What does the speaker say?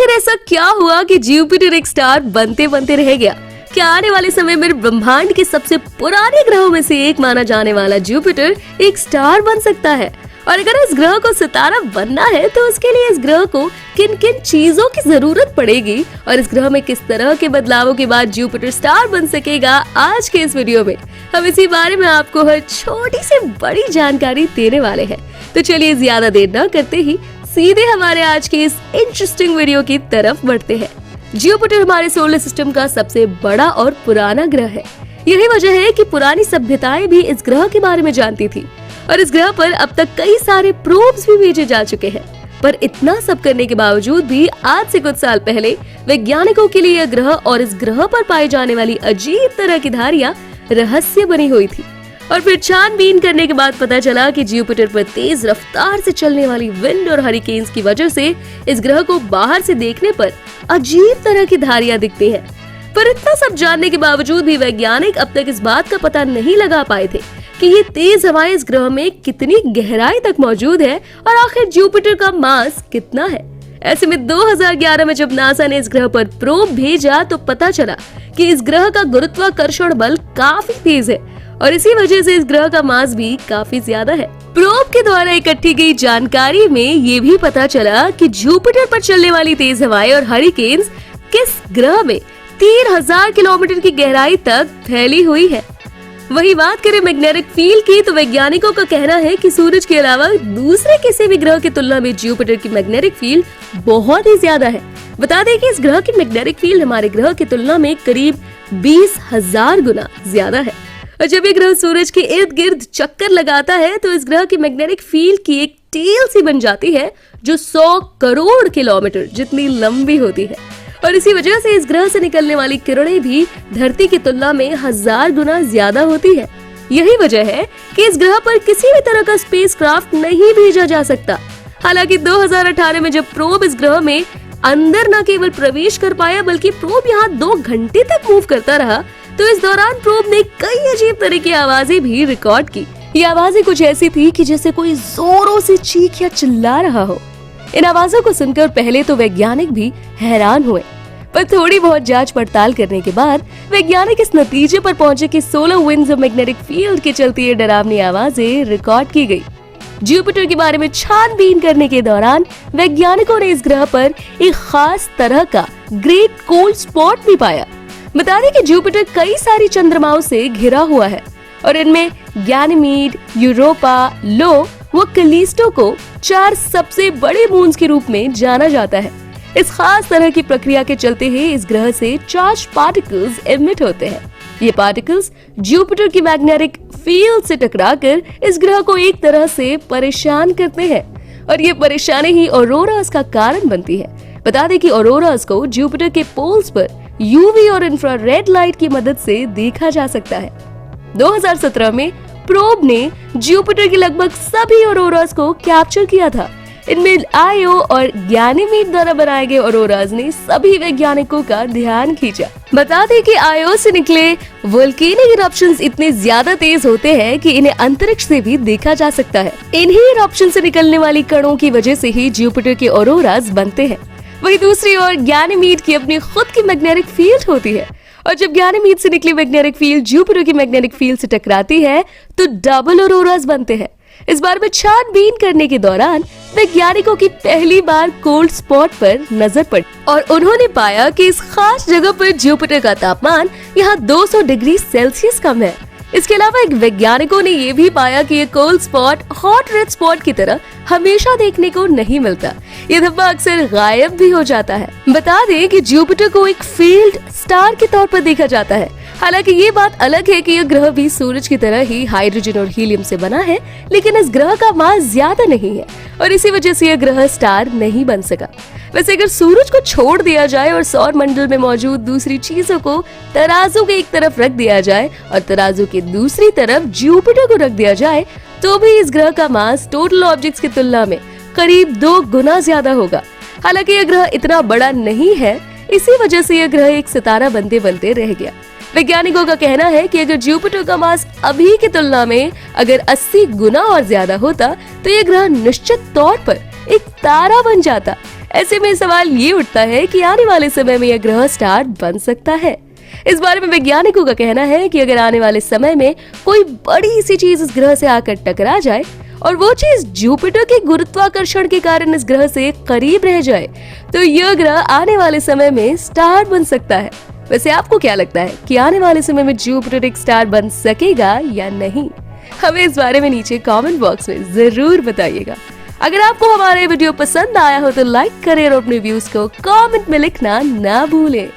आखिर ऐसा क्या हुआ कि जुपिटर एक स्टार बनते बनते रह गया? क्या आने वाले समय में ब्रह्मांड के सबसे पुराने ग्रहों में से एक माना जाने वाला जुपिटर एक स्टार बन सकता है? और अगर इस ग्रह को सितारा बनना है तो उसके लिए इस ग्रह को किन किन चीजों की जरूरत पड़ेगी और इस ग्रह में किस तरह के बदलावों के बाद जुपिटर स्टार बन सकेगा, आज के इस वीडियो में हम इसी बारे में आपको हर छोटी से बड़ी जानकारी देने वाले हैं। तो चलिए ज्यादा देर न करते ही सीधे हमारे आज के इस इंटरेस्टिंग वीडियो की तरफ बढ़ते हैं। जुपिटर हमारे सोलर सिस्टम का सबसे बड़ा और पुराना ग्रह है। यही वजह है कि पुरानी सभ्यताएं भी इस ग्रह के बारे में जानती थी और इस ग्रह पर अब तक कई सारे प्रोब्स भी भेजे जा चुके हैं। पर इतना सब करने के बावजूद भी आज से कुछ साल पहले वैज्ञानिकों के लिए यह ग्रह और इस ग्रह पर पाई जाने वाली अजीब तरह की धारियां रहस्य बनी हुई थी। और फिर छानबीन करने के बाद पता चला कि जुपिटर पर तेज रफ्तार से चलने वाली विंड और हरिकेन्स की वजह से इस ग्रह को बाहर से देखने पर अजीब तरह की धारियां दिखती हैं। पर इतना सब जानने के बावजूद भी वैज्ञानिक अब तक इस बात का पता नहीं लगा पाए थे कि ये तेज हवाएं इस ग्रह में कितनी गहराई तक मौजूद है और आखिर जुपिटर का मास कितना है। ऐसे में 2011 में जब नासा ने इस ग्रह पर प्रोब भेजा तो पता चला कि इस ग्रह का गुरुत्वाकर्षण बल काफी तेज है और इसी वजह से इस ग्रह का मास भी काफी ज्यादा है। प्रोब के द्वारा इकट्ठी गई जानकारी में ये भी पता चला कि जुपिटर पर चलने वाली तेज हवाएं और हरिकेन्स किस ग्रह में 3000 किलोमीटर की गहराई तक फैली हुई है। वही बात करें मैग्नेटिक फील्ड की तो वैज्ञानिकों का कहना है कि सूरज के अलावा दूसरे किसी भी ग्रह की तुलना में जुपिटर की मैग्नेटिक फील्ड बहुत ही ज्यादा है। बता दें कि इस ग्रह की मैग्नेटिक फील्ड हमारे ग्रह की तुलना में करीब 20,000 गुना ज्यादा है। और जब ये ग्रह सूरज के इर्द गिर्द चक्कर लगाता है तो इस ग्रह की मैग्नेटिक फील्ड की एक टेल सी बन जाती है जो 100 करोड़ किलोमीटर जितनी लंबी होती है। और इसी वजह से इस ग्रह से निकलने वाली किरणें भी धरती की तुलना में 1000 गुना ज्यादा होती है। यही वजह है कि इस ग्रह पर किसी भी तरह का स्पेसक्राफ्ट नहीं भेजा जा सकता। हालांकि 2018 में जब प्रोब इस ग्रह में अंदर न केवल प्रवेश कर पाया बल्कि प्रोब यहाँ 2 घंटे तक मूव करता रहा, तो इस दौरान प्रोब ने कई अजीब तरह की आवाजें भी रिकॉर्ड की। ये आवाजें कुछ ऐसी थी कि जैसे कोई जोरों से चीख या चिल्ला रहा हो। इन आवाजों को सुनकर पहले तो वैज्ञानिक भी हैरान हुए, पर थोड़ी बहुत जांच पड़ताल करने के बाद वैज्ञानिक इस नतीजे पर पहुंचे कि सोलर विंड्स और मैग्नेटिक फील्ड के चलते ये डरावनी आवाजें रिकॉर्ड की गई। जुपिटर के बारे में छानबीन करने के दौरान वैज्ञानिकों ने इस ग्रह पर एक खास तरह का ग्रेट कोल्ड स्पॉट भी पाया। बता दें कि जुपिटर कई सारी चंद्रमाओं से घिरा हुआ है और इनमें गैनीमीड, यूरोपा, लो व कैलिस्टो को 4 सबसे बड़े मून्स के रूप में जाना जाता है। इस खास तरह की प्रक्रिया के चलते ही इस ग्रह से चार्ज पार्टिकल्स एमिट होते हैं। ये पार्टिकल्स जुपिटर की मैग्नेटिक फील्ड से टकराकर इस ग्रह को एक तरह से परेशान करते हैं और ये परेशानी ही ऑरोरास का कारण बनती है। बता दें कि ऑरोरास को जुपिटर के पोल्स पर यूवी और इंफ्रारेड लाइट की मदद से देखा जा सकता है। 2017 में प्रोब ने जुपिटर की लगभग सभी ऑरोरास को कैप्चर किया था। इनमें आयो और गैनीमीड द्वारा बनाए गए ऑरोरास ने सभी वैज्ञानिकों का ध्यान खींचा। बता दें कि आयो से निकले वोल्केनिक इरप्शंस इतने ज्यादा तेज होते हैं कि इन्हें अंतरिक्ष से भी देखा जा सकता है। इन्हीं इरप्शन से निकलने वाली कणों की वजह से ही जुपिटर के ऑरोरास बनते हैं। वही दूसरी ओर गैनीमीड की अपनी खुद की मैग्नेटिक फील्ड होती है और जब गैनीमीड से निकली मैग्नेटिक फील्ड जुपिटर की मैग्नेटिक फील्ड से टकराती है तो डबल ऑरोरास बनते हैं। इस बार में छानबीन करने के दौरान वैज्ञानिकों की पहली बार कोल्ड स्पॉट पर नजर पड़ी और उन्होंने पाया कि इस खास जगह पर जुपिटर का तापमान यहाँ 200 डिग्री सेल्सियस कम है। इसके अलावा एक वैज्ञानिकों ने ये भी पाया कि ये cold spot hot red spot की तरह हमेशा देखने को नहीं मिलता। ये धब्बा अक्सर गायब भी हो जाता है। बता दें कि जुपिटर को एक फील्ड स्टार के तौर पर देखा जाता है। हालांकि ये बात अलग है कि यह ग्रह भी सूरज की तरह ही हाइड्रोजन और हीलियम से बना है, लेकिन इस ग्रह का मास ज्यादा नहीं है और इसी वजह से यह ग्रह स्टार नहीं बन सका। वैसे अगर सूरज को छोड़ दिया जाए और सौर मंडल में मौजूद दूसरी चीजों को तराजू के एक तरफ रख दिया जाए और तराजू के दूसरी तरफ जुपिटर को रख दिया जाए तो भी इस ग्रह का मास टोटल ऑब्जेक्ट्स की तुलना में करीब 2 गुना ज्यादा होगा। हालांकि यह ग्रह इतना बड़ा नहीं है, इसी वजह से यह ग्रह एक सितारा बनते बनते रह गया। वैज्ञानिकों का कहना है कि अगर जुपिटर का मास अभी की तुलना में अगर 80 गुना और ज्यादा होता तो यह ग्रह निश्चित तौर पर एक तारा बन जाता। ऐसे में सवाल ये उठता है कि आने वाले समय में यह ग्रह स्टार बन सकता है। इस बारे में वैज्ञानिकों का कहना है कि अगर आने वाले समय में कोई बड़ी सी चीज इस ग्रह से आकर टकरा जाए और वो चीज जुपिटर के गुरुत्वाकर्षण के कारण इस ग्रह से करीब रह जाए, तो यह ग्रह आने वाले समय में स्टार बन सकता है। वैसे आपको क्या लगता है कि आने वाले समय में जुपिटर एक स्टार बन सकेगा या नहीं? हमें इस बारे में नीचे कमेंट बॉक्स में जरूर बताइएगा। अगर आपको हमारा वीडियो पसंद आया हो तो लाइक करें और अपने व्यूज को कमेंट में लिखना ना भूलें।